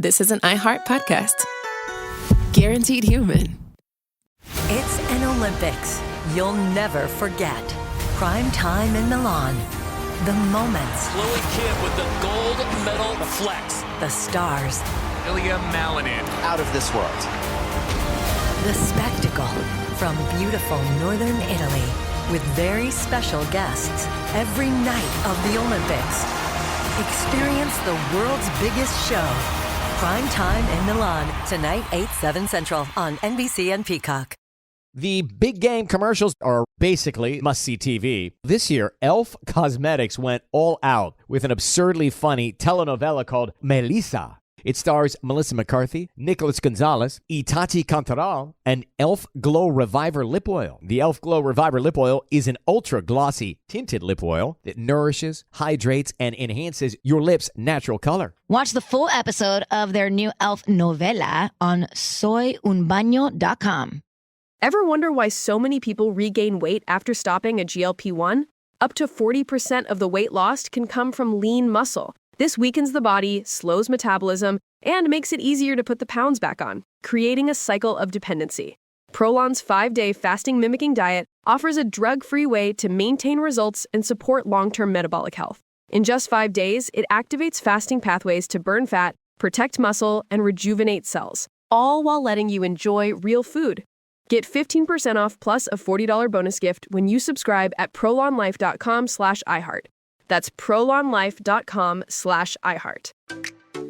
this is an iHeart podcast. Guaranteed human. It's an Olympics you'll never forget. Prime time in Milan. The moments. Chloe Kim with the gold medal flex. The stars. Ilya Malinin. Out of this world. The spectacle from beautiful northern Italy with very special guests every night of the Olympics. Experience the world's biggest show. Prime time in Milan. Tonight, 8/7 Central on NBC and Peacock. The big game commercials are basically must-see TV. This year, Elf Cosmetics went all out with an absurdly funny telenovela called Melissa. It stars Melissa McCarthy, Nicholas Gonzalez, Itati Cantoral, and Elf Glow Reviver Lip Oil. The Elf Glow Reviver Lip Oil is an ultra-glossy tinted lip oil that nourishes, hydrates, and enhances your lips' natural color. Watch the full episode of their new Elf novela on soyunbaño.com. Ever wonder why so many people regain weight after stopping a GLP-1? Up to 40% of the weight lost can come from lean muscle. This weakens the body, slows metabolism, and makes it easier to put the pounds back on, creating a cycle of dependency. Prolon's 5-day fasting-mimicking diet offers a drug-free way to maintain results and support long-term metabolic health. In just 5 days, it activates fasting pathways to burn fat, protect muscle, and rejuvenate cells, all while letting you enjoy real food. Get 15% off plus a $40 bonus gift when you subscribe at prolonlife.com/iHeart. That's prolonlife.com/iHeart.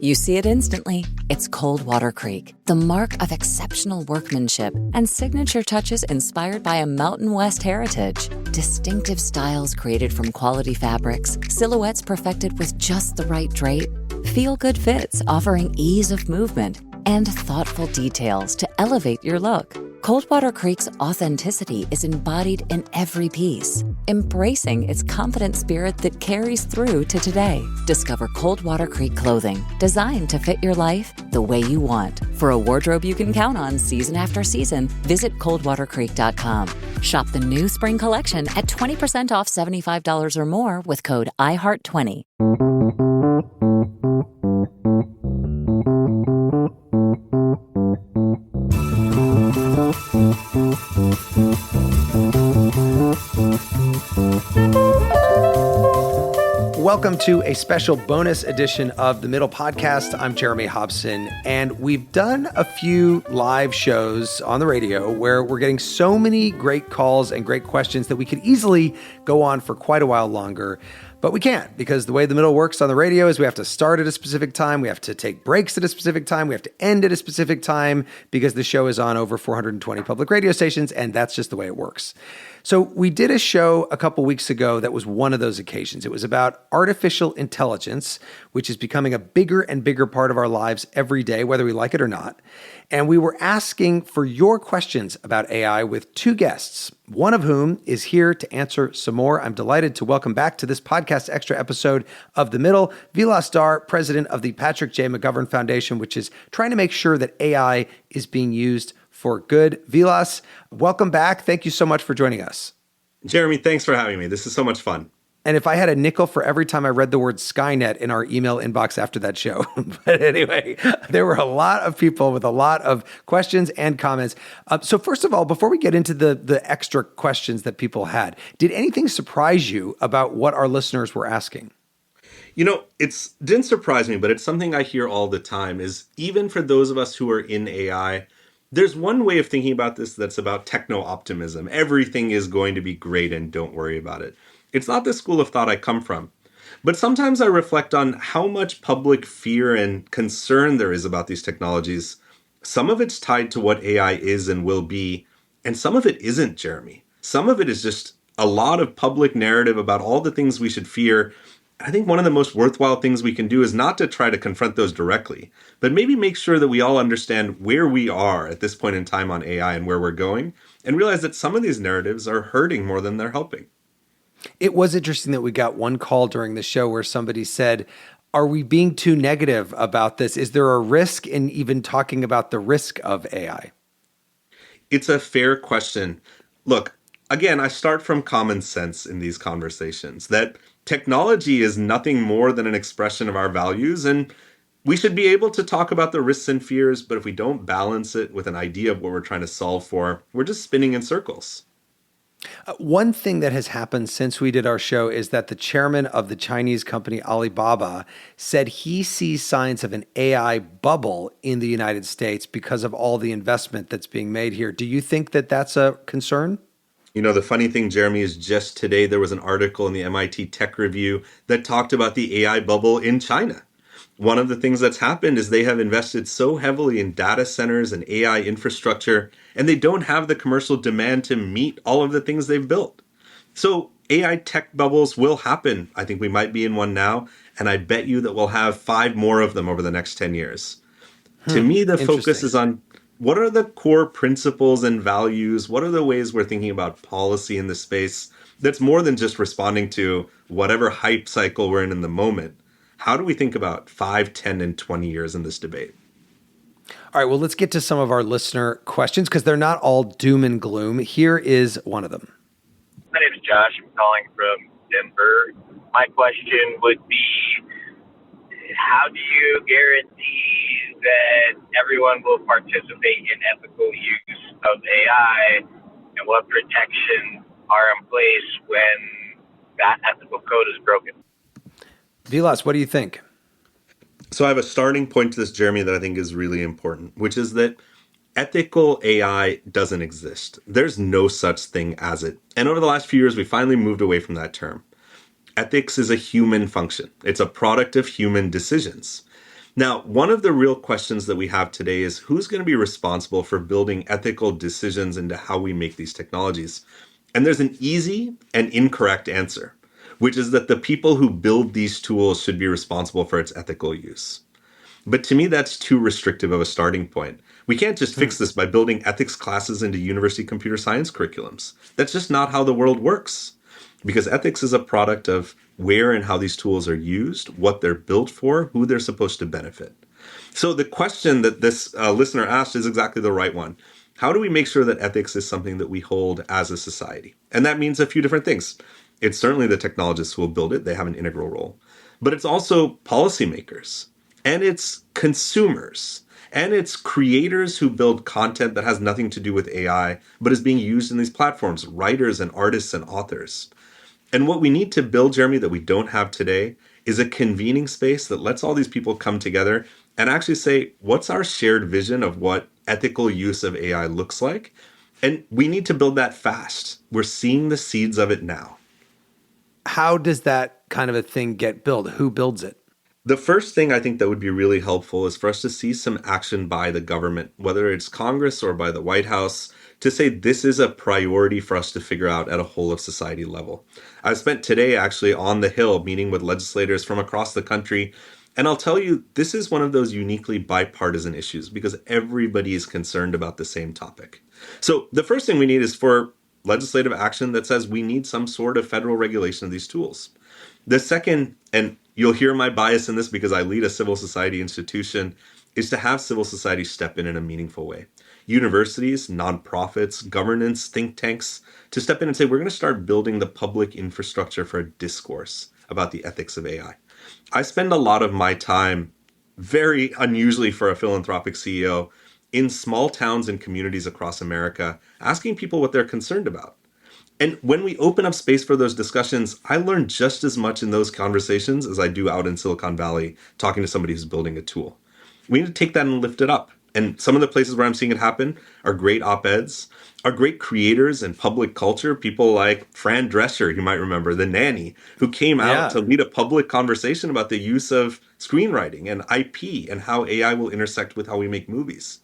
You see it instantly. It's Coldwater Creek, the mark of exceptional workmanship and signature touches inspired by a Mountain West heritage. Distinctive styles created from quality fabrics, silhouettes perfected with just the right drape, feel-good fits offering ease of movement, and thoughtful details to elevate your look. Coldwater Creek's authenticity is embodied in every piece, embracing its confident spirit that carries through to today. Discover Coldwater Creek clothing, designed to fit your life the way you want. For a wardrobe you can count on season after season, visit coldwatercreek.com. Shop the new spring collection at 20% off $75 or more with code IHEART20. Welcome to a special bonus edition of The Middle Podcast. I'm Jeremy Hobson, and we've done a few live shows on the radio where we're getting so many great calls and great questions that we could easily go on for quite a while longer. But we can't, because the way The Middle works on the radio is we have to start at a specific time, we have to take breaks at a specific time, we have to end at a specific time, because the show is on over 420 public radio stations, and that's just the way it works. So we did a show a couple weeks ago that was one of those occasions. It was about artificial intelligence, which is becoming a bigger and bigger part of our lives every day, whether we like it or not. And we were asking for your questions about AI with two guests, one of whom is here to answer some more. I'm delighted to welcome back to this podcast extra episode of The Middle, Vilas Dhar, president of the Patrick J. McGovern Foundation, which is trying to make sure that AI is being used for good. Vilas, welcome back. Thank you so much for joining us. Jeremy, thanks for having me. This is so much fun. And if I had a nickel for every time I read the word Skynet in our email inbox after that show. But anyway, there were a lot of people with a lot of questions and comments. So first of all, before we get into the extra questions that people had, did anything surprise you about what our listeners were asking? You know, it didn't surprise me, but it's something I hear all the time is even for those of us who are in AI, there's one way of thinking about this that's about techno-optimism. Everything is going to be great and don't worry about it. It's not the school of thought I come from. But sometimes I reflect on how much public fear and concern there is about these technologies. Some of it's tied to what AI is and will be, and some of it isn't, Jeremy. Some of it is just a lot of public narrative about all the things we should fear. I think one of the most worthwhile things we can do is not to try to confront those directly, but maybe make sure that we all understand where we are at this point in time on AI and where we're going, and realize that some of these narratives are hurting more than they're helping. It was interesting that we got one call during the show where somebody said, are we being too negative about this? Is there a risk in even talking about the risk of AI? It's a fair question. Look, again, I start from common sense in these conversations, that technology is nothing more than an expression of our values, and We should be able to talk about the risks and fears, but if we don't balance it with an idea of what we're trying to solve for, we're just spinning in circles. One thing that has happened since we did our show is that the chairman of the Chinese company Alibaba said he sees signs of an AI bubble in the United States because of all the investment that's being made here. Do you think that that's a concern? You know, the funny thing, Jeremy, is just today there was an article in the MIT Tech Review that talked about the AI bubble in China. One of the things that's happened is they have invested so heavily in data centers and AI infrastructure, and they don't have the commercial demand to meet all of the things they've built. So AI tech bubbles will happen. I think we might be in one now, and I bet you that we'll have 5 more of them over the next 10 years. To me, the focus is on what are the core principles and values? What are the ways we're thinking about policy in this space that's more than just responding to whatever hype cycle we're in the moment? How do we think about 5, 10, and 20 years in this debate? All right, well, let's get to some of our listener questions because they're not all doom and gloom. Here is one of them. My name is Josh. I'm calling from Denver. My question would be, how do you guarantee that everyone will participate in ethical use of AI, and what protections are in place when that ethical code is broken? Vilas, what do you think? So I have a starting point to this, Jeremy, that I think is really important, which is that ethical AI doesn't exist. There's no such thing as it. And over the last few years, we finally moved away from that term. Ethics is a human function. It's a product of human decisions. Now, one of the real questions that we have today is who's going to be responsible for building ethical decisions into how we make these technologies? And there's an easy and incorrect answer, which is that the people who build these tools should be responsible for its ethical use. But to me, that's too restrictive of a starting point. We can't just fix this by building ethics classes into university computer science curriculums. That's just not how the world works. Because ethics is a product of where and how these tools are used, what they're built for, who they're supposed to benefit. So the question that this listener asked is exactly the right one. How do we make sure that ethics is something that we hold as a society? And that means a few different things. It's certainly the technologists who will build it. They have an integral role. But it's also policymakers, and it's consumers, and it's creators who build content that has nothing to do with AI, but is being used in these platforms, writers and artists and authors. And what we need to build, Jeremy, that we don't have today is a convening space that lets all these people come together and actually say, what's our shared vision of what ethical use of AI looks like? And we need to build that fast. We're seeing the seeds of it now. How does that kind of a thing get built? Who builds it? The first thing I think that would be really helpful is for us to see some action by the government, whether it's Congress or by the White House, to say this is a priority for us to figure out at a whole of society level. I spent today actually on the Hill meeting with legislators from across the country. And I'll tell you, this is one of those uniquely bipartisan issues because everybody is concerned about the same topic. So the first thing we need is for legislative action that says we need some sort of federal regulation of these tools. The second, and you'll hear my bias in this because I lead a civil society institution, is to have civil society step in a meaningful way. Universities, nonprofits, governance, think tanks, to step in and say, we're going to start building the public infrastructure for a discourse about the ethics of AI. I spend a lot of my time, very unusually for a philanthropic CEO, in small towns and communities across America, asking people what they're concerned about. And when we open up space for those discussions, I learn just as much in those conversations as I do out in Silicon Valley talking to somebody who's building a tool. We need to take that and lift it up. And some of the places where I'm seeing it happen are great op-eds, are great creators in public culture, people like Fran Drescher, you might remember, the nanny, who came out to lead a public conversation about the use of screenwriting and IP and how AI will intersect with how we make movies.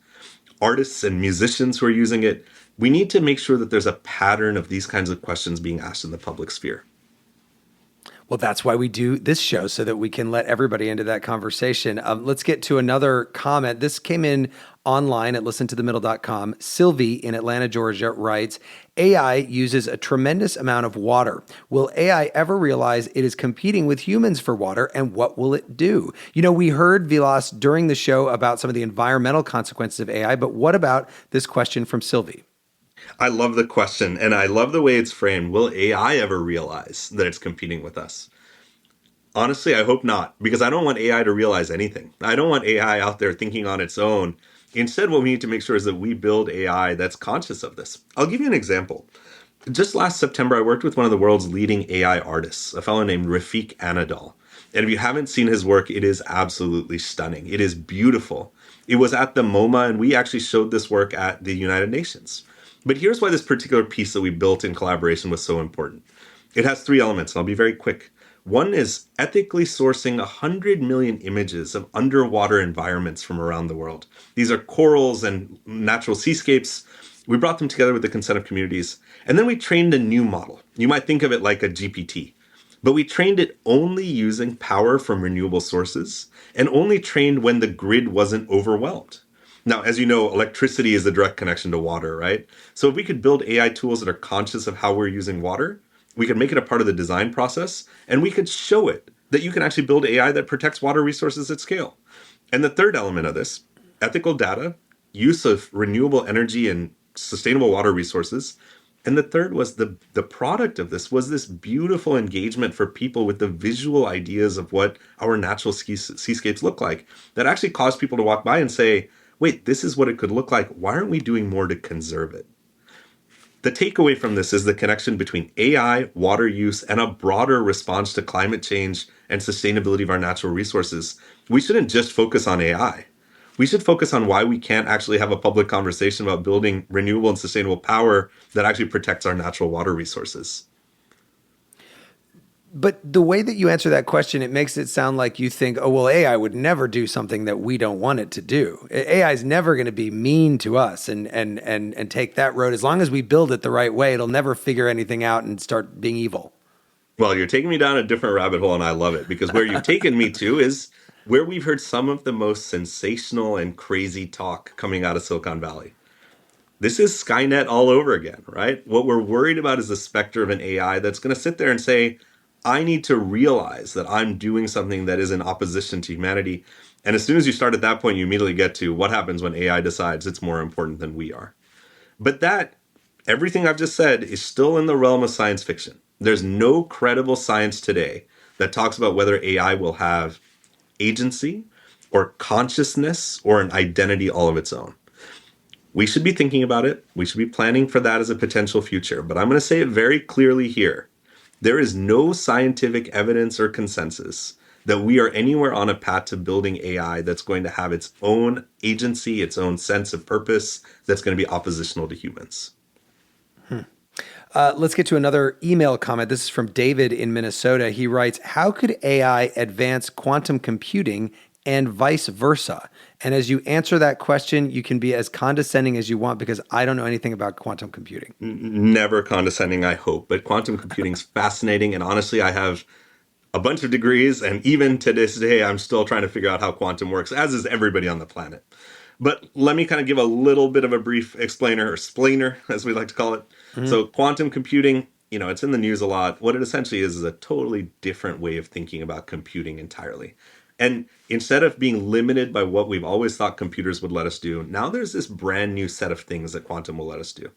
Artists and musicians who are using it. We need to make sure that there's a pattern of these kinds of questions being asked in the public sphere. Well, that's why we do this show, so that we can let everybody into that conversation. Let's get to another comment. This came in online at listentothemiddle.com. Sylvie in Atlanta, Georgia writes, AI uses a tremendous amount of water. Will AI ever realize it is competing with humans for water, and what will it do? You know, we heard, Vilas, during the show about some of the environmental consequences of AI, but what about this question from Sylvie? I love the question, and I love the way it's framed. Will AI ever realize that it's competing with us? Honestly, I hope not, because I don't want AI to realize anything. I don't want AI out there thinking on its own. Instead, what we need to make sure is that we build AI that's conscious of this. I'll give you an example. Just last September, I worked with one of the world's leading AI artists, a fellow named Rafik Anadol. And if you haven't seen his work, it is absolutely stunning. It is beautiful. It was at the MoMA, and we actually showed this work at the United Nations. But here's why this particular piece that we built in collaboration was so important. It has three elements, and I'll be very quick. One is ethically sourcing 100 million images of underwater environments from around the world. These are corals and natural seascapes. We brought them together with the consent of communities. And then we trained a new model. You might think of it like a GPT. But we trained it only using power from renewable sources and only trained when the grid wasn't overwhelmed. Now, as you know, electricity is a direct connection to water, right? So if we could build AI tools that are conscious of how we're using water, we could make it a part of the design process, and we could show it that you can actually build AI that protects water resources at scale. And the third element of this, ethical data, use of renewable energy and sustainable water resources. And the third was the product of this was this beautiful engagement for people with the visual ideas of what our natural seascapes look like that actually caused people to walk by and say, wait, this is what it could look like. Why aren't we doing more to conserve it? The takeaway from this is the connection between AI, water use, and a broader response to climate change and sustainability of our natural resources. We shouldn't just focus on AI. We should focus on why we can't actually have a public conversation about building renewable and sustainable power that actually protects our natural water resources. But the way that you answer that question, it makes it sound like you think, oh, well, AI would never do something that we don't want it to do. AI is never going to be mean to us and take that road. As long as we build it the right way, it'll never figure anything out and start being evil. Well, you're taking me down a different rabbit hole, and I love it, because where you've taken me to is where we've heard some of the most sensational and crazy talk coming out of Silicon Valley. This is Skynet all over again, right? What we're worried about is the specter of an AI that's going to sit there and say, I need to realize that I'm doing something that is in opposition to humanity. And as soon as you start at that point, you immediately get to what happens when AI decides it's more important than we are. But that, everything I've just said, is still in the realm of science fiction. There's no credible science today that talks about whether AI will have agency or consciousness or an identity all of its own. We should be thinking about it. We should be planning for that as a potential future. But I'm going to say it very clearly here. There is no scientific evidence or consensus that we are anywhere on a path to building AI that's going to have its own agency, its own sense of purpose, that's going to be oppositional to humans. Let's get to another email comment. This is from David in Minnesota. He writes, how could AI advance quantum computing and vice versa? And as you answer that question, you can be as condescending as you want, because I don't know anything about quantum computing. Never condescending, I hope. But quantum computing is fascinating. And honestly, I have a bunch of degrees. And even to this day, I'm still trying to figure out how quantum works, as is everybody on the planet. But let me kind of give a little bit of a brief explainer, or splainer, as we like to call it. Mm-hmm. So quantum computing, it's in the news a lot. What it essentially is a totally different way of thinking about computing entirely. And instead of being limited by what we've always thought computers would let us do, now there's this brand new set of things that quantum will let us do.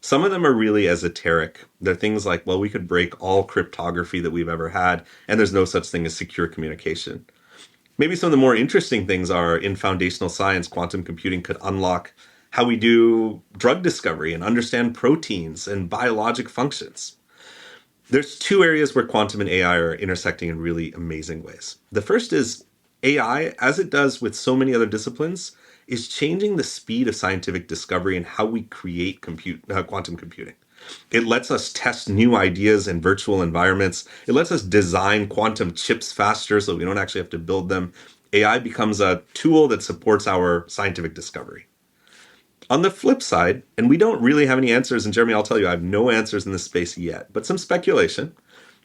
Some of them are really esoteric. They're things like, well, we could break all cryptography that we've ever had, and there's no such thing as secure communication. Maybe some of the more interesting things are in foundational science, quantum computing could unlock how we do drug discovery and understand proteins and biologic functions. There's two areas where quantum and AI are intersecting in really amazing ways. The first is AI, as it does with so many other disciplines, is changing the speed of scientific discovery and how we create quantum computing. It lets us test new ideas in virtual environments. It lets us design quantum chips faster so we don't actually have to build them. AI becomes a tool that supports our scientific discovery. On the flip side, and we don't really have any answers, and Jeremy, I'll tell you, I have no answers in this space yet, but some speculation.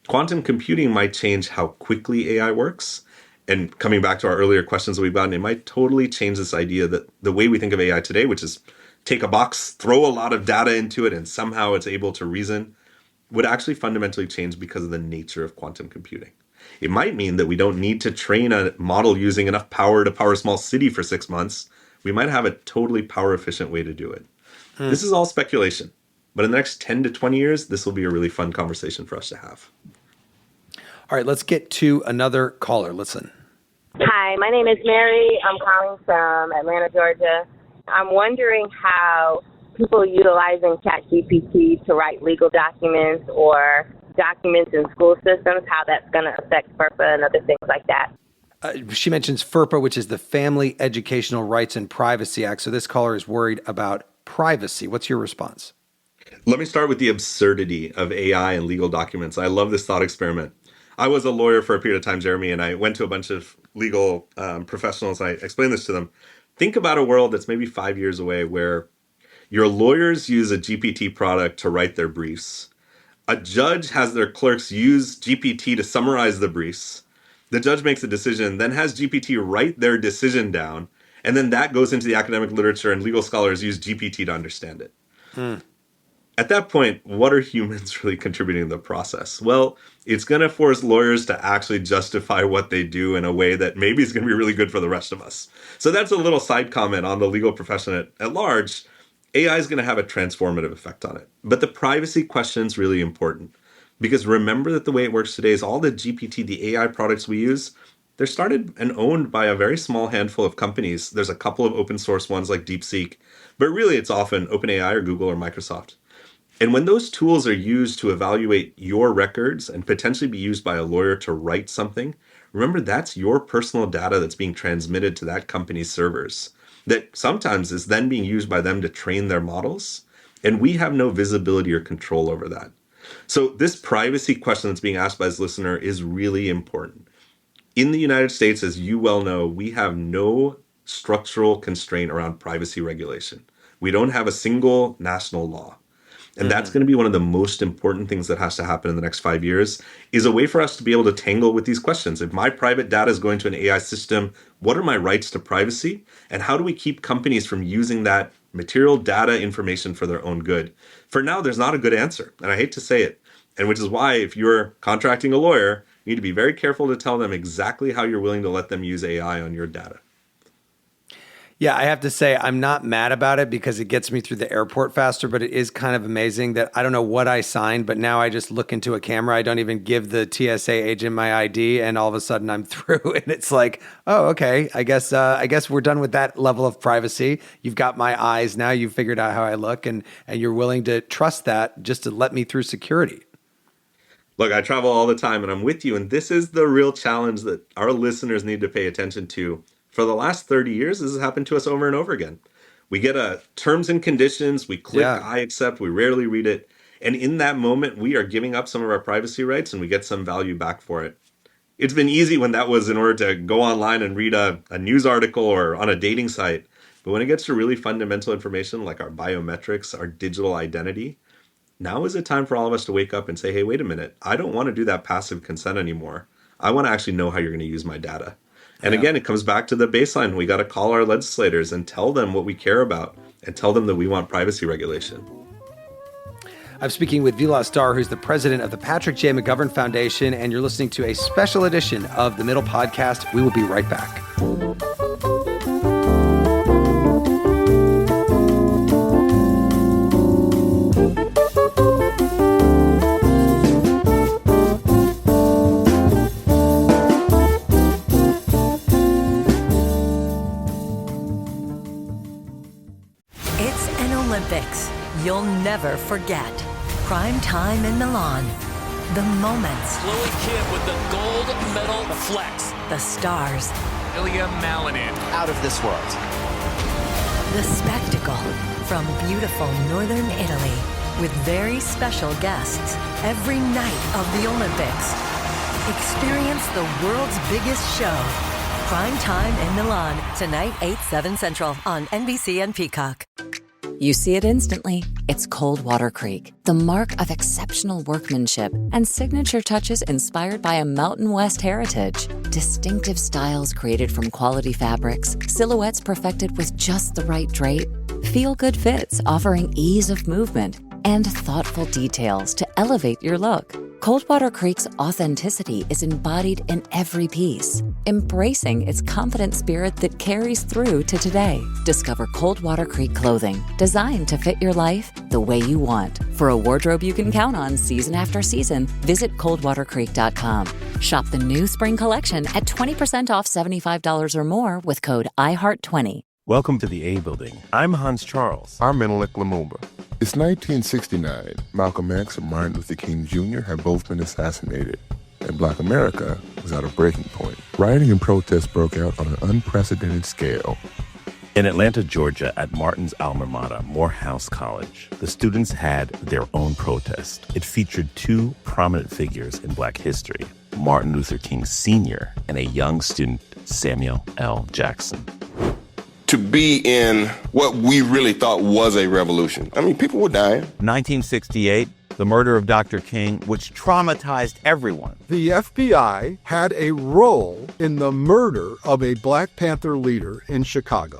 Quantum computing might change how quickly AI works. And coming back to our earlier questions that we've gotten, it might totally change this idea that the way we think of AI today, which is take a box, throw a lot of data into it, and somehow it's able to reason, would actually fundamentally change because of the nature of quantum computing. It might mean that we don't need to train a model using enough power to power a small city for 6 months. We might have a totally power efficient way to do it. This is all speculation, but in the next 10 to 20 years, this will be a really fun conversation for us to have. All right, let's get to another caller. Listen. Hi, my name is Mary. I'm calling from Atlanta, Georgia. I'm wondering how people utilizing ChatGPT to write legal documents or documents in school systems, how that's going to affect FERPA and other things like that. She mentions FERPA, which is the Family Educational Rights and Privacy Act. So this caller is worried about privacy. What's your response? Let me start with the absurdity of AI and legal documents. I love this thought experiment. I was a lawyer for a period of time, Jeremy, and I went to a bunch of legal professionals. And I explained this to them. Think about a world that's maybe 5 years away where your lawyers use a GPT product to write their briefs. A judge has their clerks use GPT to summarize the briefs. The judge makes a decision, then has GPT write their decision down, and then that goes into the academic literature and legal scholars use GPT to understand it. At that point, what are humans really contributing to the process? Well, it's going to force lawyers to actually justify what they do in a way that maybe is going to be really good for the rest of us. So that's a little side comment on the legal profession at large. AI is going to have a transformative effect on it. But the privacy question is really important because remember that the way it works today is all the GPT, the AI products we use, they're started and owned by a very small handful of companies. There's a couple of open source ones like DeepSeek, but really it's often OpenAI or Google or Microsoft. And when those tools are used to evaluate your records and potentially be used by a lawyer to write something, remember that's your personal data that's being transmitted to that company's servers that sometimes is then being used by them to train their models. And we have no visibility or control over that. So this privacy question that's being asked by this listener is really important. In the United States, as you well know, we have no structural constraint around privacy regulation. We don't have a single national law. And that's going to be one of the most important things that has to happen in the next 5 years is a way for us to be able to tangle with these questions. If my private data is going to an AI system, what are my rights to privacy? And how do we keep companies from using that material data information for their own good? For now, there's not a good answer. And I hate to say it. And which is why if you're contracting a lawyer, you need to be very careful to tell them exactly how you're willing to let them use AI on your data. Yeah, I have to say I'm not mad about it because it gets me through the airport faster, but it is kind of amazing that I don't know what I signed, but now I just look into a camera. I don't even give the TSA agent my ID and all of a sudden I'm through and it's like, oh, okay, I guess we're done with that level of privacy. You've got my eyes now, you've figured out how I look and you're willing to trust that just to let me through security. Look, I travel all the time and I'm with you. And this is the real challenge that our listeners need to pay attention to. For the last 30 years, this has happened to us over and over again. We get a terms and conditions, we click I accept, we rarely read it. And in that moment, we are giving up some of our privacy rights and we get some value back for it. It's been easy when that was in order to go online and read a news article or on a dating site. But when it gets to really fundamental information like our biometrics, our digital identity, now is the time for all of us to wake up and say, hey, wait a minute, I don't want to do that passive consent anymore. I want to actually know how you're going to use my data. And again, it comes back to the baseline. We got to call our legislators and tell them what we care about and tell them that we want privacy regulation. I'm speaking with Vilas Dhar, who's the president of the Patrick J. McGovern Foundation, and you're listening to a special edition of The Middle Podcast. We will be right back. You'll never forget. Prime time in Milan. The moments. Chloe Kim with the gold medal flex. The stars. Ilya Malinin. Out of this world. The spectacle from beautiful northern Italy with very special guests every night of the Olympics. Experience the world's biggest show. Prime time in Milan. Tonight, 8/7 Central on NBC and Peacock. You see it instantly. It's Coldwater Creek, the mark of exceptional workmanship and signature touches inspired by a Mountain West heritage. Distinctive styles created from quality fabrics, silhouettes perfected with just the right drape, feel-good fits offering ease of movement, and thoughtful details to elevate your look. Coldwater Creek's authenticity is embodied in every piece, embracing its confident spirit that carries through to today. Discover Coldwater Creek clothing, designed to fit your life the way you want. For a wardrobe you can count on season after season, visit coldwatercreek.com. Shop the new spring collection at 20% off $75 or more with code IHEART20. Welcome to the A Building. I'm Hans Charles. I'm Menelik Lumumba. It's 1969. Malcolm X and Martin Luther King Jr. had both been assassinated, and Black America was at a breaking point. Rioting and protests broke out on an unprecedented scale. In Atlanta, Georgia, at Martin's alma mater, Morehouse College, the students had their own protest. It featured two prominent figures in Black history, Martin Luther King Sr. and a young student, Samuel L. Jackson. To be in what we really thought was a revolution. I mean, people were dying. 1968, the murder of Dr. King, which traumatized everyone. The FBI had a role in the murder of a Black Panther leader in Chicago.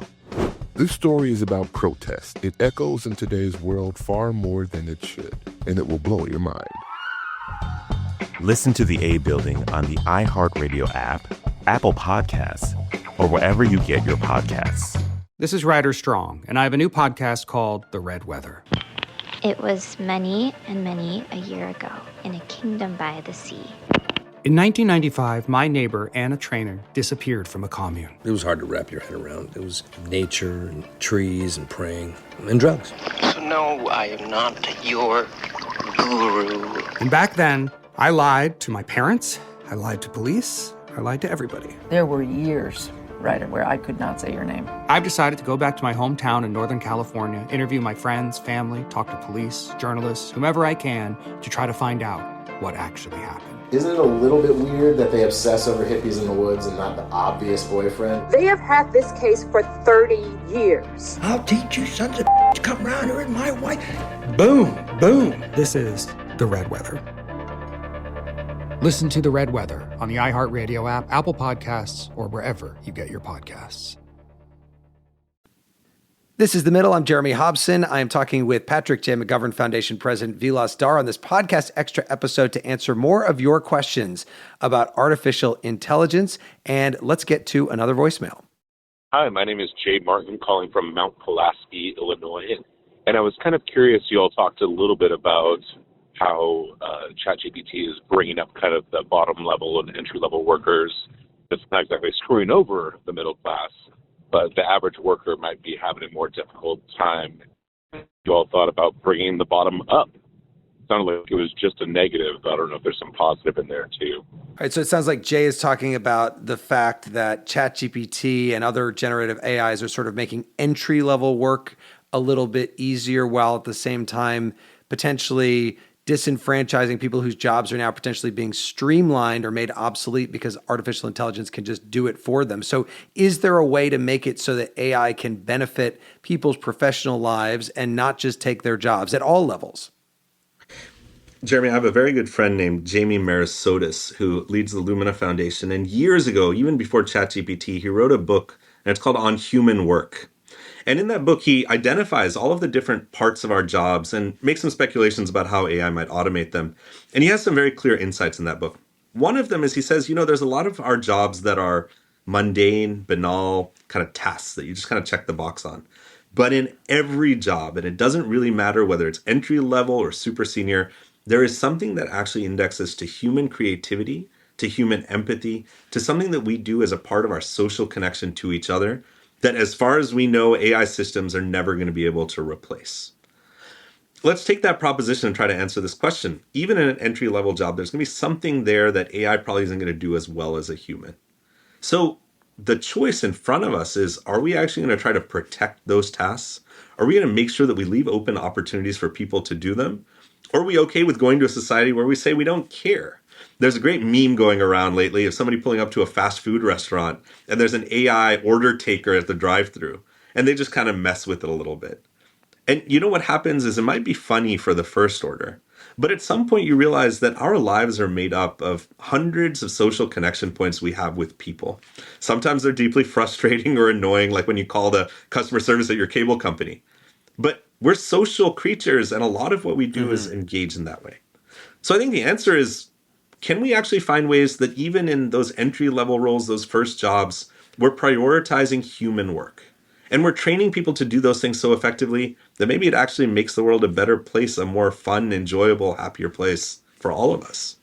This story is about protest. It echoes in today's world far more than it should, and it will blow your mind. Listen to the A Building on the iHeartRadio app, Apple Podcasts, or wherever you get your podcasts. This is Ryder Strong, and I have a new podcast called The Red Weather. It was many and many a year ago in a kingdom by the sea. In 1995, my neighbor, Anna Trainer, disappeared from a commune. It was hard to wrap your head around. It was nature and trees and praying and drugs. So no, I am not your guru. And back then, I lied to my parents, I lied to police, I lied to everybody. There were years, Ryder, where I could not say your name. I've decided to go back to my hometown in Northern California, interview my friends, family, talk to police, journalists, whomever I can, to try to find out what actually happened. Isn't it a little bit weird that they obsess over hippies in the woods and not the obvious boyfriend? They have had this case for 30 years. I'll teach you sons of bitch, come round here with my wife. Boom, boom. This is The Red Weather. Listen to The Red Weather on the iHeartRadio app, Apple Podcasts, or wherever you get your podcasts. This is The Middle. I'm Jeremy Hobson. I am talking with Patrick J. McGovern Foundation President Vilas Dhar on this podcast extra episode to answer more of your questions about artificial intelligence. And let's get to another voicemail. Hi, my name is Jay Martin, calling from Mount Pulaski, Illinois. And I was kind of curious, you all talked a little bit about how ChatGPT is bringing up kind of the bottom level and entry level workers. It's not exactly screwing over the middle class, but the average worker might be having a more difficult time. You all thought about bringing the bottom up. It sounded like it was just a negative, but I don't know if there's some positive in there too. All right, so it sounds like Jay is talking about the fact that ChatGPT and other generative AIs are sort of making entry-level work a little bit easier, while at the same time potentially disenfranchising people whose jobs are now potentially being streamlined or made obsolete because artificial intelligence can just do it for them. So is there a way to make it so that AI can benefit people's professional lives and not just take their jobs at all levels? Jeremy, I have a very good friend named Jamie Marisotis who leads the Lumina Foundation. And years ago, even before ChatGPT, he wrote a book, and it's called On Human Work. And in that book, he identifies all of the different parts of our jobs and makes some speculations about how AI might automate them. And he has some very clear insights in that book. One of them is he says, there's a lot of our jobs that are mundane, banal kind of tasks that you just kind of check the box on. But in every job, and it doesn't really matter whether it's entry level or super senior, there is something that actually indexes to human creativity, to human empathy, to something that we do as a part of our social connection to each other, that as far as we know, AI systems are never going to be able to replace. Let's take that proposition and try to answer this question. Even in an entry-level job, there's going to be something there that AI probably isn't going to do as well as a human. So the choice in front of us is, are we actually going to try to protect those tasks? Are we going to make sure that we leave open opportunities for people to do them? Or are we okay with going to a society where we say we don't care? There's a great meme going around lately of somebody pulling up to a fast food restaurant and there's an AI order taker at the drive-thru and they just kind of mess with it a little bit. And you know what happens is it might be funny for the first order, but at some point you realize that our lives are made up of hundreds of social connection points we have with people. Sometimes they're deeply frustrating or annoying, like when you call the customer service at your cable company. But we're social creatures and a lot of what we do is engage in that way. So I think the answer is, can we actually find ways that even in those entry-level roles, those first jobs, we're prioritizing human work? And we're training people to do those things so effectively that maybe it actually makes the world a better place, a more fun, enjoyable, happier place for all of us.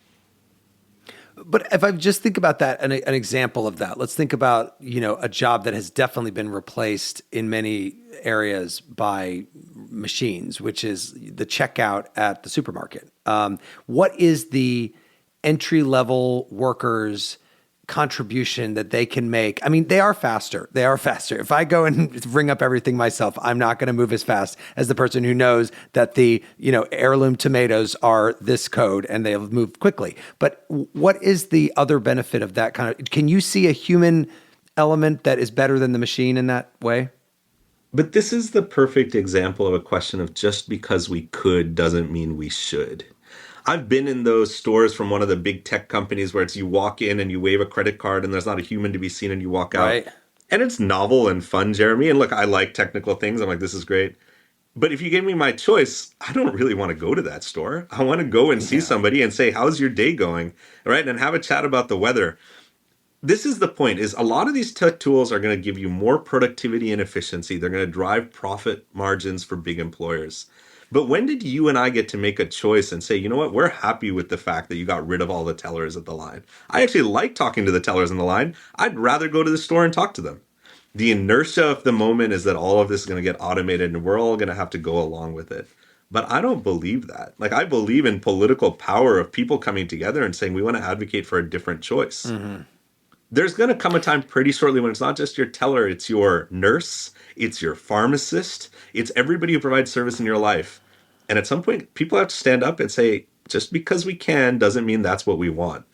But if I just think about that, an example of that, let's think about, a job that has definitely been replaced in many areas by machines, which is the checkout at the supermarket. What is the entry-level workers' contribution that they can make? I mean, they are faster. If I go and ring up everything myself, I'm not going to move as fast as the person who knows that the, heirloom tomatoes are this code and they'll move quickly. But what is the other benefit of that kind of, can you see a human element that is better than the machine in that way? But this is the perfect example of a question of just because we could doesn't mean we should. I've been in those stores from one of the big tech companies where it's you walk in and you wave a credit card and there's not a human to be seen and you walk out. Right. And it's novel and fun, Jeremy. And look, I like technical things. I'm like, this is great. But if you gave me my choice, I don't really want to go to that store. I want to go and see somebody and say, how's your day going? Right? And have a chat about the weather. This is the point, is a lot of these tech tools are going to give you more productivity and efficiency. They're going to drive profit margins for big employers. But when did you and I get to make a choice and say, you know what, we're happy with the fact that you got rid of all the tellers at the line. I actually like talking to the tellers in the line. I'd rather go to the store and talk to them. The inertia of the moment is that all of this is going to get automated and we're all going to have to go along with it. But I don't believe that. Like, I believe in political power of people coming together and saying we want to advocate for a different choice. Mm-hmm. There's going to come a time pretty shortly when it's not just your teller, it's your nurse, it's your pharmacist, it's everybody who provides service in your life. And at some point, people have to stand up and say, just because we can doesn't mean that's what we want.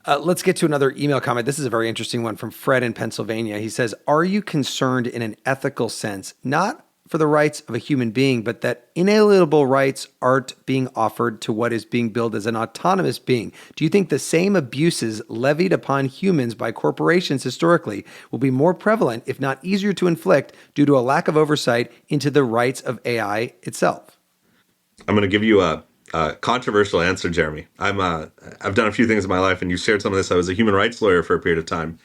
Let's get to another email comment. This is a very interesting one from Fred in Pennsylvania. He says, are you concerned in an ethical sense, not for the rights of a human being, but that inalienable rights aren't being offered to what is being billed as an autonomous being? Do you think the same abuses levied upon humans by corporations historically will be more prevalent, if not easier to inflict, due to a lack of oversight into the rights of AI itself? I'm going to give you a controversial answer, Jeremy. I've done a few things in my life, and you shared some of this. I was a human rights lawyer for a period of time.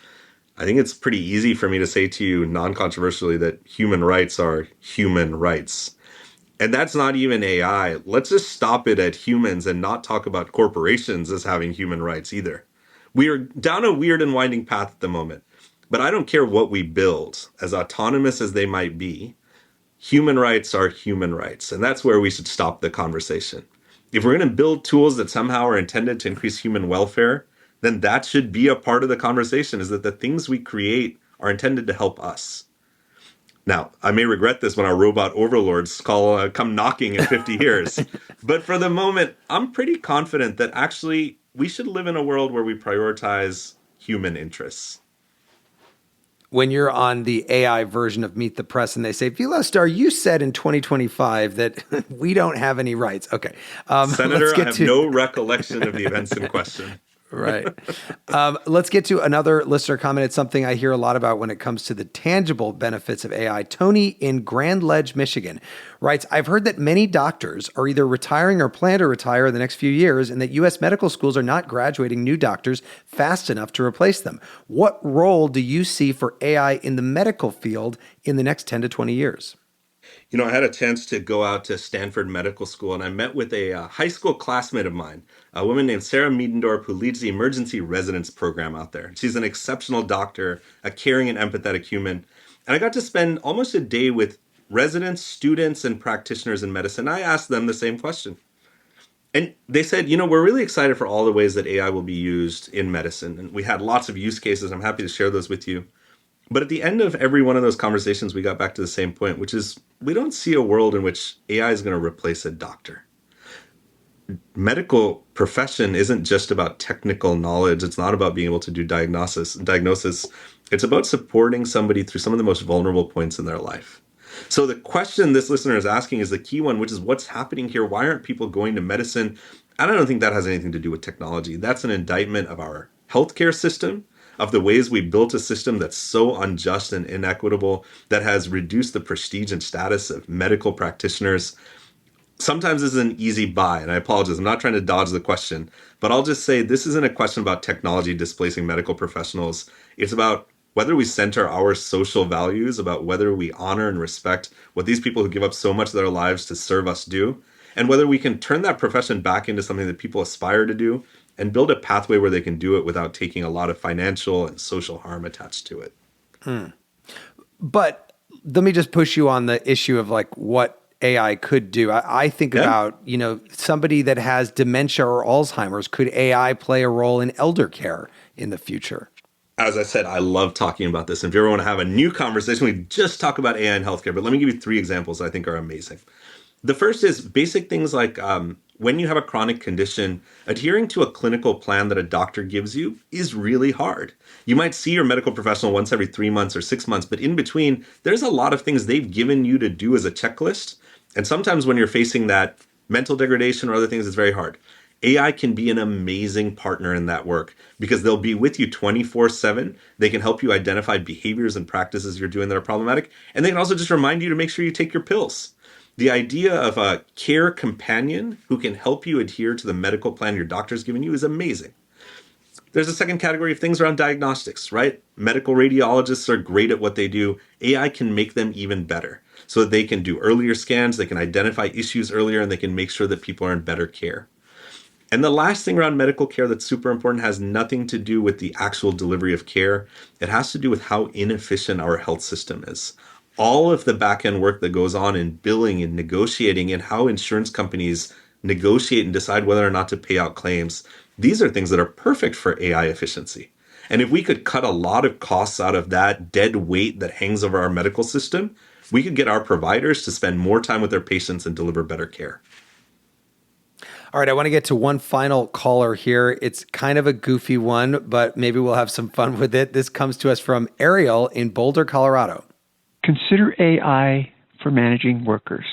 I think it's pretty easy for me to say to you non-controversially that human rights are human rights. And that's not even AI. Let's just stop it at humans and not talk about corporations as having human rights either. We are down a weird and winding path at the moment. But I don't care what we build, as autonomous as they might be, human rights are human rights. And that's where we should stop the conversation. If we're going to build tools that somehow are intended to increase human welfare, then that should be a part of the conversation, is that the things we create are intended to help us. Now, I may regret this when our robot overlords come knocking in 50 years. But for the moment, I'm pretty confident that actually we should live in a world where we prioritize human interests. When you're on the AI version of Meet the Press and they say, Vilas Dhar, you said in 2025 that we don't have any rights. Okay. Senator, I have no recollection of the events in question. Right. Let's get to another listener comment. It's something I hear a lot about when it comes to the tangible benefits of AI. Tony in Grand Ledge, Michigan writes, I've heard that many doctors are either retiring or plan to retire in the next few years, and that U.S. medical schools are not graduating new doctors fast enough to replace them. What role do you see for AI in the medical field in the next 10 to 20 years? You know, I had a chance to go out to Stanford Medical School, and I met with a high school classmate of mine, a woman named Sarah Miedendorf, who leads the emergency residence program out there. She's an exceptional doctor, a caring and empathetic human. And I got to spend almost a day with residents, students, and practitioners in medicine. I asked them the same question. And they said, you know, we're really excited for all the ways that AI will be used in medicine. And we had lots of use cases. I'm happy to share those with you. But at the end of every one of those conversations, we got back to the same point, which is we don't see a world in which AI is going to replace a doctor. Medical profession isn't just about technical knowledge. It's not about being able to do diagnosis. It's about supporting somebody through some of the most vulnerable points in their life. So the question this listener is asking is the key one, which is what's happening here? Why aren't people going to medicine? I don't think that has anything to do with technology. That's an indictment of our healthcare system, of the ways we built a system that's so unjust and inequitable, that has reduced the prestige and status of medical practitioners. Sometimes this is an easy buy, and I apologize, I'm not trying to dodge the question, but I'll just say this isn't a question about technology displacing medical professionals. It's about whether we center our social values about whether we honor and respect what these people who give up so much of their lives to serve us do, and whether we can turn that profession back into something that people aspire to do and build a pathway where they can do it without taking a lot of financial and social harm attached to it. But let me just push you on the issue of like what AI could do. I think about, somebody that has dementia or Alzheimer's. Could AI play a role in elder care in the future? As I said, I love talking about this. And if you ever want to have a new conversation, we just talk about AI in healthcare. But let me give you 3 examples that I think are amazing. The first is basic things like when you have a chronic condition, adhering to a clinical plan that a doctor gives you is really hard. You might see your medical professional once every 3 months or 6 months, but in between, there's a lot of things they've given you to do as a checklist. And sometimes when you're facing that mental degradation or other things, it's very hard. AI can be an amazing partner in that work because they'll be with you 24/7. They can help you identify behaviors and practices you're doing that are problematic. And they can also just remind you to make sure you take your pills. The idea of a care companion who can help you adhere to the medical plan your doctor's given you is amazing. There's a second category of things around diagnostics, right? Medical radiologists are great at what they do. AI can make them even better so that they can do earlier scans, they can identify issues earlier, and they can make sure that people are in better care. And the last thing around medical care that's super important has nothing to do with the actual delivery of care. It has to do with how inefficient our health system is. All of the back-end work that goes on in billing and negotiating and how insurance companies negotiate and decide whether or not to pay out claims, these are things that are perfect for AI efficiency. And if we could cut a lot of costs out of that dead weight that hangs over our medical system, we could get our providers to spend more time with their patients and deliver better care. All right, I want to get to one final caller here. It's kind of a goofy one, but maybe we'll have some fun with it. This comes to us from Ariel in Boulder, Colorado. Consider AI for managing workers.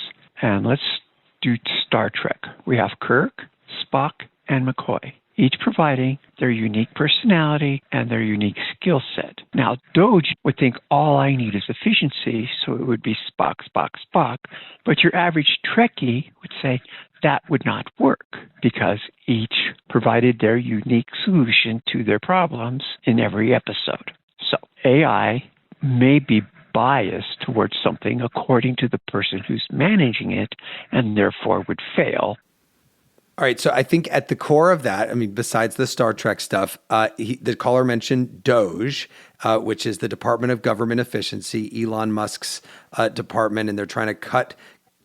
And let's do Star Trek. We have Kirk, Spock, and McCoy, each providing their unique personality and their unique skill set. Now, Doge would think all I need is efficiency, so it would be Spock, Spock, Spock. But your average Trekkie would say that would not work because each provided their unique solution to their problems in every episode. So AI may be biased towards something according to the person who's managing it and therefore would fail. All right, so I think at the core of that, I mean, besides the Star Trek stuff, the caller mentioned Doge, which is the Department of Government Efficiency, Elon Musk's department, and they're trying to cut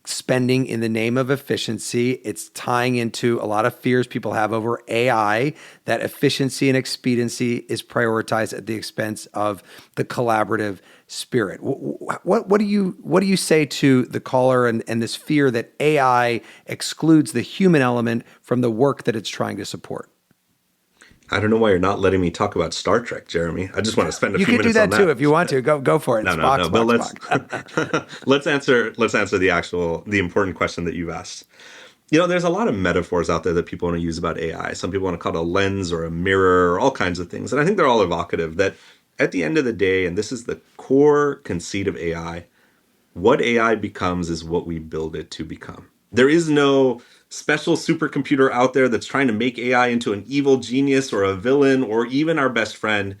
spending in the name of efficiency. It's tying into a lot of fears people have over AI, that efficiency and expediency is prioritized at the expense of the collaborative spirit. What do you say to the caller and this fear that AI excludes the human element from the work that it's trying to support? I don't know why you're not letting me talk about Star Trek, Jeremy. I just want to spend a few minutes on that. You can do that too if you want to. Go for it. No. But let's answer the important question that you've asked. There's a lot of metaphors out there that people want to use about AI. Some people want to call it a lens or a mirror or all kinds of things. And I think they're all evocative that at the end of the day, and this is the core conceit of AI, what AI becomes is what we build it to become. There is no special supercomputer out there that's trying to make AI into an evil genius or a villain or even our best friend.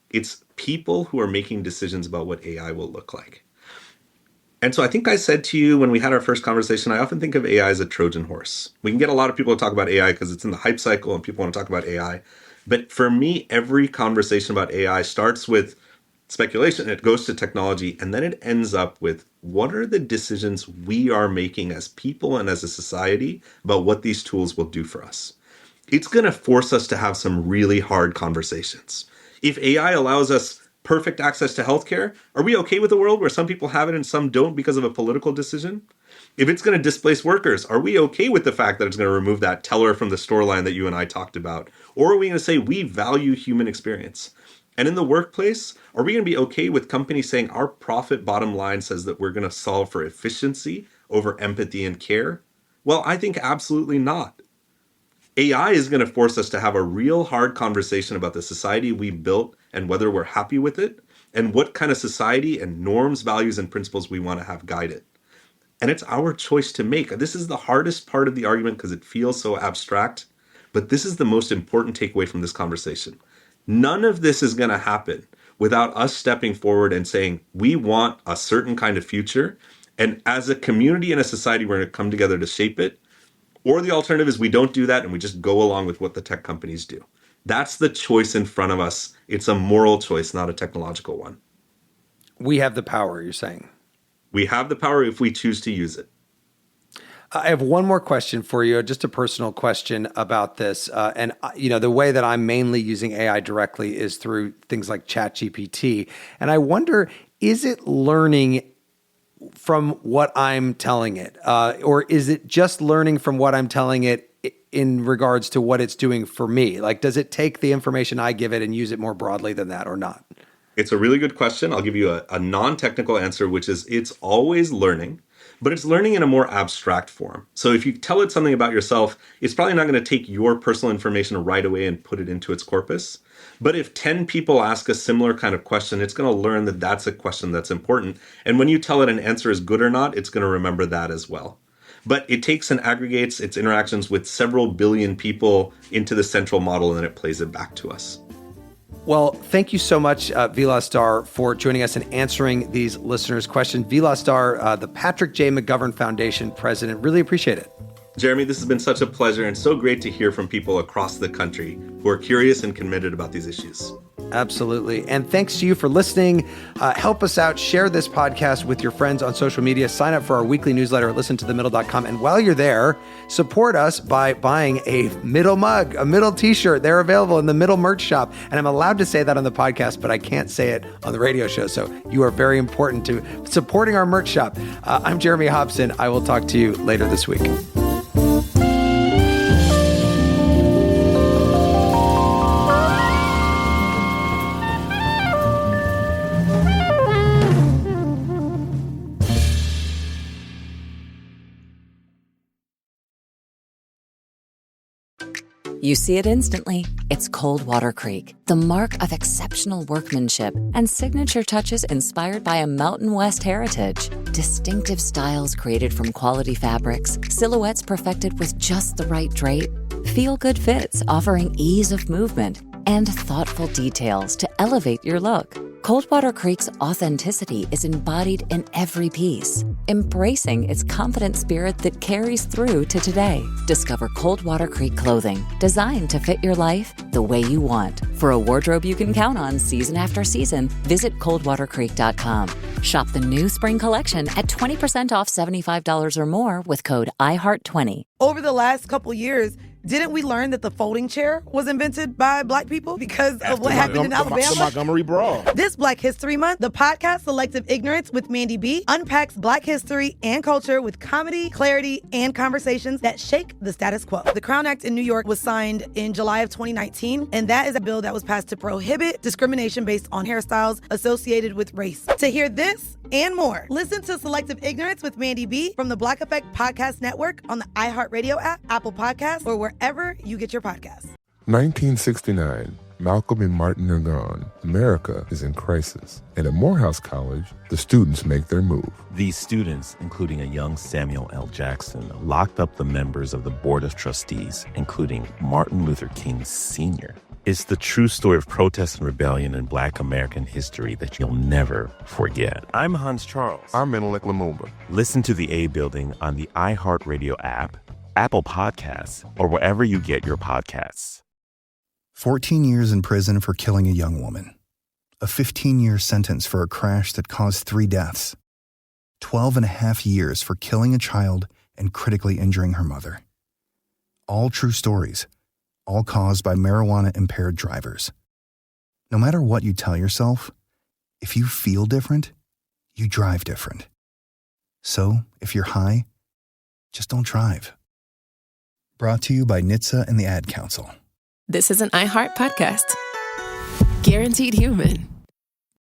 It's people who are making decisions about what AI will look like. And so I think I said to you when we had our first conversation, I often think of AI as a Trojan horse. We can get a lot of people to talk about AI because it's in the hype cycle and people want to talk about AI. But for me, every conversation about AI starts with speculation, it goes to technology, and then it ends up with what are the decisions we are making as people and as a society about what these tools will do for us. It's going to force us to have some really hard conversations. If AI allows us perfect access to healthcare, are we okay with a world where some people have it and some don't because of a political decision? If it's going to displace workers, are we okay with the fact that it's going to remove that teller from the store line that you and I talked about? Or are we going to say we value human experience? And in the workplace, are we going to be okay with companies saying our profit bottom line says that we're going to solve for efficiency over empathy and care? Well, I think absolutely not. AI is going to force us to have a real hard conversation about the society we built and whether we're happy with it and what kind of society and norms, values, and principles we want to have guide it. And it's our choice to make. This is the hardest part of the argument because it feels so abstract, but this is the most important takeaway from this conversation. None of this is going to happen without us stepping forward and saying, we want a certain kind of future. And as a community and a society, we're going to come together to shape it. Or the alternative is we don't do that and we just go along with what the tech companies do. That's the choice in front of us. It's a moral choice, not a technological one. We have the power, you're saying. We have the power if we choose to use it. I have one more question for you, just a personal question about this. And the way that I'm mainly using AI directly is through things like ChatGPT. And I wonder, is it learning from what I'm telling it? Or is it just learning from what I'm telling it in regards to what it's doing for me? Like, does it take the information I give it and use it more broadly than that or not? It's a really good question. I'll give you a non-technical answer, which is it's always learning, but it's learning in a more abstract form. So if you tell it something about yourself, it's probably not going to take your personal information right away and put it into its corpus. But if 10 people ask a similar kind of question, it's going to learn that that's a question that's important. And when you tell it an answer is good or not, it's going to remember that as well. But it takes and aggregates its interactions with several billion people into the central model, and then it plays it back to us. Well, thank you so much, Vilas Dhar, for joining us and answering these listeners' questions. Vilas Dhar, the Patrick J. McGovern Foundation president. Really appreciate it. Jeremy, this has been such a pleasure and so great to hear from people across the country who are curious and committed about these issues. Absolutely. And thanks to you for listening. Help us out. Share this podcast with your friends on social media. Sign up for our weekly newsletter at listentothemiddle.com. And while you're there, support us by buying a Middle mug, a Middle t-shirt. They're available in the Middle merch shop. And I'm allowed to say that on the podcast, but I can't say it on the radio show. So you are very important to supporting our merch shop. I'm Jeremy Hobson. I will talk to you later this week. You see it instantly. It's Coldwater Creek, the mark of exceptional workmanship and signature touches inspired by a Mountain West heritage. Distinctive styles created from quality fabrics, silhouettes perfected with just the right drape, feel-good fits offering ease of movement, and thoughtful details to elevate your look. Coldwater Creek's authenticity is embodied in every piece, embracing its confident spirit that carries through to today. Discover Coldwater Creek clothing, designed to fit your life the way you want. For a wardrobe you can count on season after season, visit coldwatercreek.com. Shop the new spring collection at 20% off $75 or more with code IHEART20. Over the last couple years, didn't we learn that the folding chair was invented by Black people because of what happened in Alabama? The Montgomery Brawl. This Black History Month, the podcast Selective Ignorance with Mandy B unpacks Black history and culture with comedy, clarity, and conversations that shake the status quo. The Crown Act in New York was signed in July of 2019, and that is a bill that was passed to prohibit discrimination based on hairstyles associated with race. To hear this and more, listen to Selective Ignorance with Mandy B from the Black Effect Podcast Network on the iHeartRadio app, Apple Podcasts, or wherever you get your podcasts. 1969, Malcolm and Martin are gone. America is in crisis. And at Morehouse College, the students make their move. These students, including a young Samuel L. Jackson, locked up the members of the Board of Trustees, including Martin Luther King Sr. It's the true story of protest and rebellion in Black American history that you'll never forget. I'm Hans Charles. I'm Menelik Lumumba. Listen to The A Building on the iHeartRadio app, Apple Podcasts, or wherever you get your podcasts. 14 years in prison for killing a young woman. A 15-year sentence for a crash that caused 3 deaths. 12 and a half years for killing a child and critically injuring her mother. All true stories. All caused by marijuana-impaired drivers. No matter what you tell yourself, if you feel different, you drive different. So, if you're high, just don't drive. Brought to you by NHTSA and the Ad Council. This is an iHeart podcast. Guaranteed Human.